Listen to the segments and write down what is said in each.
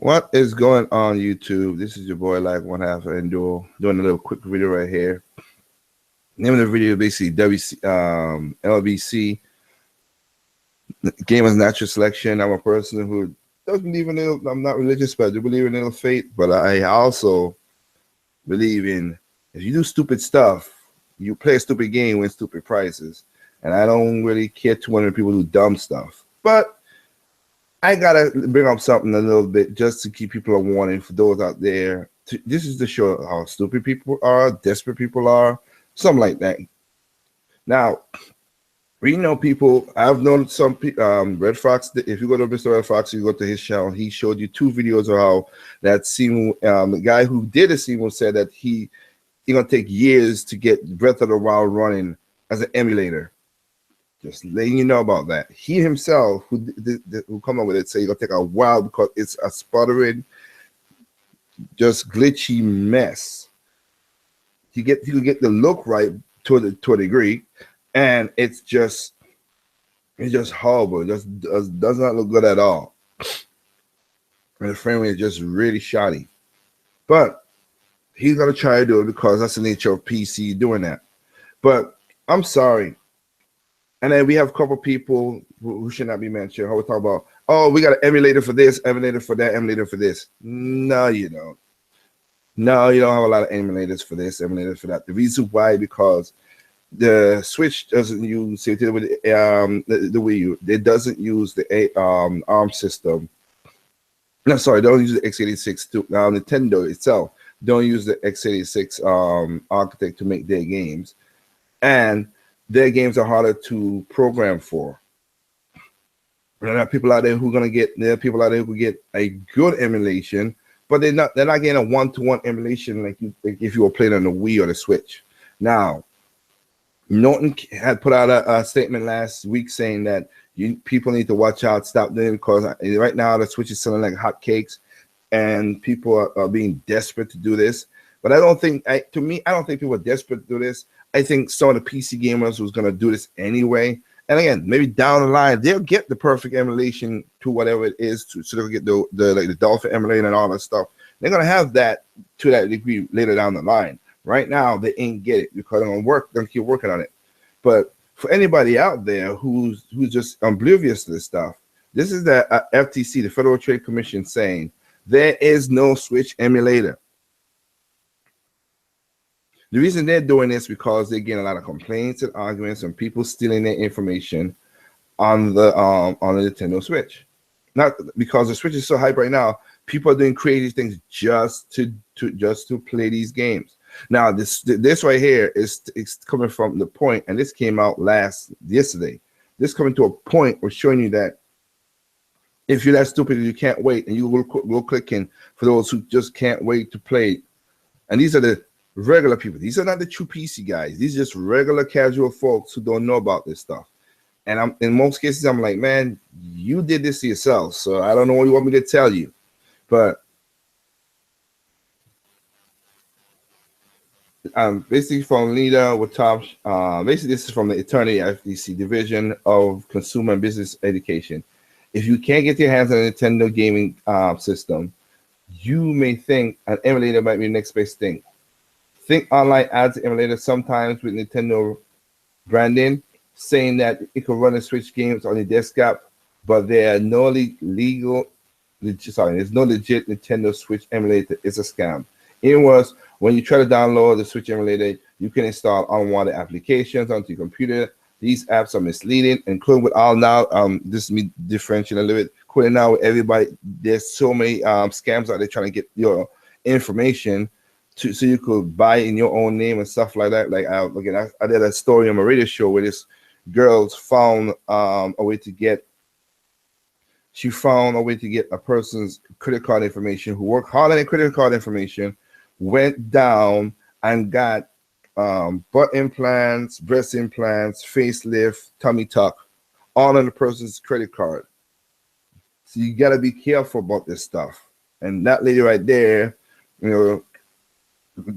What is going on YouTube? This is your boy like one half and doing a little quick video right here. Name of the video is basically LBC Gamers Natural Selection. I'm a person who doesn't believe in it. I'm not religious, but I do believe in little fate. But I also believe in if you do stupid stuff, you play a stupid game, win stupid prizes. And I don't really care too much when people do dumb stuff. But I gotta bring up something a little bit just to keep people a warning for those out there. This is to show how stupid people are, desperate people are, something like that. Now, we know people. I've known some Red Fox. If you go to Mr. Red Fox, you go to his channel. He showed you 2 videos of how that scene. The guy who did the scene said that he gonna take years to get Breath of the Wild running as an emulator. Just letting you know about that. He himself, who come up with it, say it's gonna take a while because it's a sputtering, just glitchy mess. He could get the look right to a degree, and it's just horrible. It just does not look good at all. And the frame rate is just really shoddy. But he's gonna try to do it because that's the nature of PC doing that. But I'm sorry. And then we have a couple people who should not be mentioned. How we talk about, oh, we got an emulator for this, emulator for that, emulator for this. No, you don't. No, you don't have a lot of emulators for this, emulators for that. The reason why, because the Switch doesn't use the Wii U. It doesn't use the ARM system. No, sorry, don't use the x86. Nintendo itself don't use the x86 architect to make their games, and their games are harder to program for. There are people out there who are gonna get. There are people out there who get a good emulation, but they're not getting a one-to-one emulation like if you were playing on the Wii or the Switch. Now, Norton had put out a statement last week saying that people need to watch out, stop doing it, because right now the Switch is selling like hotcakes, and people are being desperate to do this. But I don't think, I don't think people are desperate to do this. I think some of the PC gamers was going to do this anyway. And again, maybe down the line, they'll get the perfect emulation to whatever it is, so they'll get the Dolphin emulator and all that stuff. They're going to have that to that degree later down the line. Right now, they ain't get it because they're going to keep working on it. But for anybody out there who's just oblivious to this stuff, this is the FTC, the Federal Trade Commission, saying there is no Switch emulator. The reason they're doing this because they're getting a lot of complaints and arguments and people stealing their information on the Nintendo Switch. Not because the Switch is so hype right now, people are doing crazy things just to play these games. Now this right here is coming from the point, and this came out yesterday. This coming to a point of showing you that if you're that stupid you can't wait, and you will click in for those who just can't wait to play. And these are the regular people. These are not the true PC guys. These are just regular casual folks who don't know about this stuff. And in most cases, I'm like, man, you did this to yourself. So I don't know what you want me to tell you. But basically from Lita with top, basically this is from the Attorney FTC Division of Consumer and Business Education. If you can't get your hands on a Nintendo gaming system, you may think an emulator might be the next best thing. Think Online adds an emulator sometimes with Nintendo branding, saying that it can run the Switch games on the desktop, but there's no legit Nintendo Switch emulator. It's a scam. It was when you try to download the Switch emulator, you can install unwanted applications onto your computer. These apps are misleading, including with all now. This is me differentiating a little bit. Including now with everybody, there's so many scams out there trying to get your information so you could buy in your own name and stuff like that. Like I did a story on my radio show where this girl found a way to get. She found a way to get a person's credit card information who worked hard on their credit card information, went down and got butt implants, breast implants, facelift, tummy tuck, all on the person's credit card. So you got to be careful about this stuff. And that lady right there,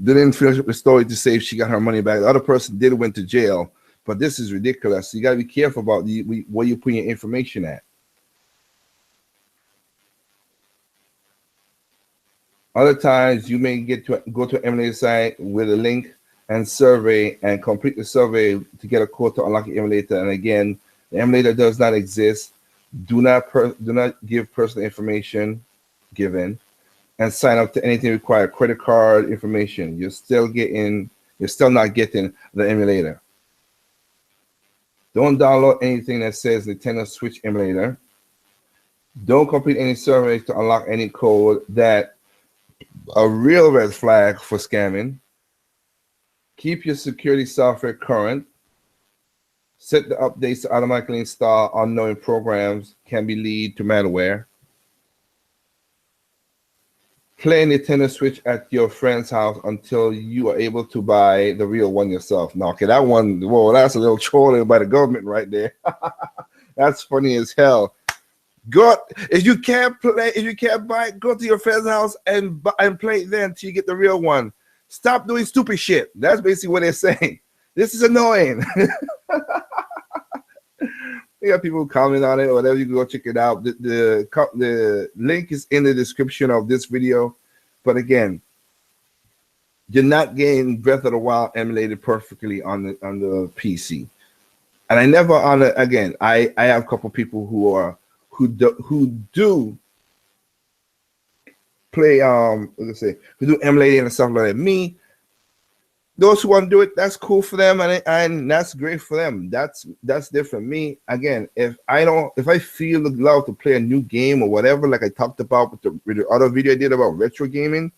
didn't finish up the story to say if she got her money back. The other person did went to jail, but this is ridiculous. So you got to be careful about where you put your information at. Other times you may go to an emulator site with a link and survey and complete the survey to get a code to unlock the emulator. And again, the emulator does not exist. Do not give personal information given, and sign up to anything required. Credit card information. You're still not getting the emulator. Don't download anything that says Nintendo Switch emulator. Don't complete any surveys to unlock any code. That a real red flag for scamming. Keep your security software current. Set the updates to automatically install unknown programs, can be lead to malware. Play Nintendo Switch at your friend's house until you are able to buy the real one yourself. Now, okay, that one, whoa, that's a little trolling by the government right there. That's funny as hell. Go, if you can't buy it, go to your friend's house and play it then until you get the real one. Stop doing stupid shit. That's basically what they're saying. This is annoying. You got people comment on it or whatever. You can go check it out. The link is in the description of this video. But again, you're not getting Breath of the Wild emulated perfectly on the PC. And I never again. I have a couple people who do play who do emulating and stuff like that. Me, those who want to do it, that's cool for them, and that's great for them. That's different. Me, again, if I feel the love to play a new game or whatever, like I talked about with the other video I did about retro gaming.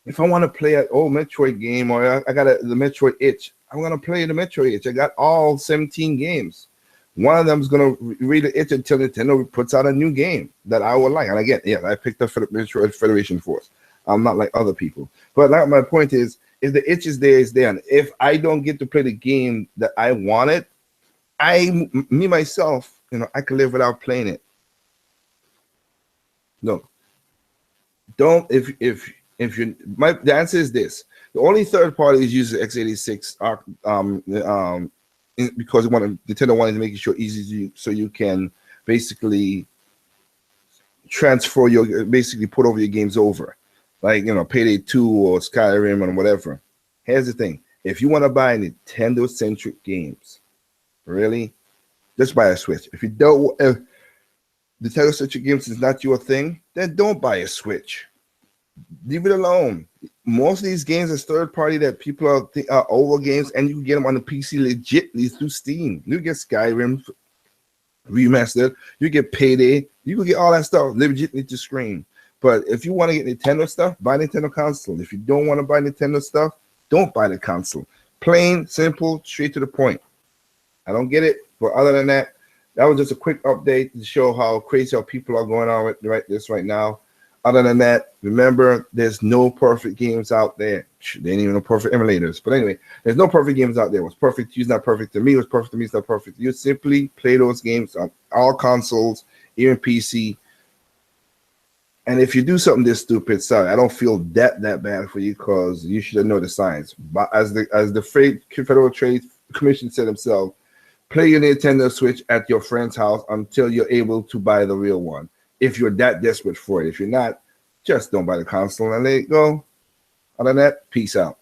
If I want to play an old Metroid game, or I got the Metroid itch, I'm gonna play the Metroid itch. I got all 17 games. One of them is gonna read the itch until Nintendo puts out a new game that I would like. And again, yeah, I picked up for the Metroid Federation Force. I'm not like other people, but like my point is, if the itch is there, it's there. And if I don't get to play the game that I wanted, myself, I can live without playing it. No, don't. The answer is this: the only third parties use the x86 because Nintendo wanted to make it easy so you can basically put over your games over. Like, Payday 2 or Skyrim or whatever. Here's the thing. If you want to buy Nintendo-centric games, really, just buy a Switch. If Nintendo-centric games is not your thing, then don't buy a Switch. Leave it alone. Most of these games are third-party that people are over games, and you can get them on the PC legitly through Steam. You get Skyrim remastered. You get Payday. You can get all that stuff legitimately to screen. But if you want to get Nintendo stuff, buy Nintendo console. If you don't want to buy Nintendo stuff, don't buy the console. Plain, simple, straight to the point. I don't get it. But other than that, that was just a quick update to show how crazy how people are going on right now. Other than that, remember, there's no perfect games out there. There ain't even no perfect emulators. But anyway, there's no perfect games out there. What's perfect to you is not perfect to me. What's perfect to me is not perfect to you. Simply play those games on all consoles, even PC. And if you do something this stupid, sorry, I don't feel that bad for you, because you should know the science. But as the Federal Trade Commission said themselves, play your Nintendo Switch at your friend's house until you're able to buy the real one. If you're that desperate for it. If you're not, just don't buy the console and let it go. Other than that, peace out.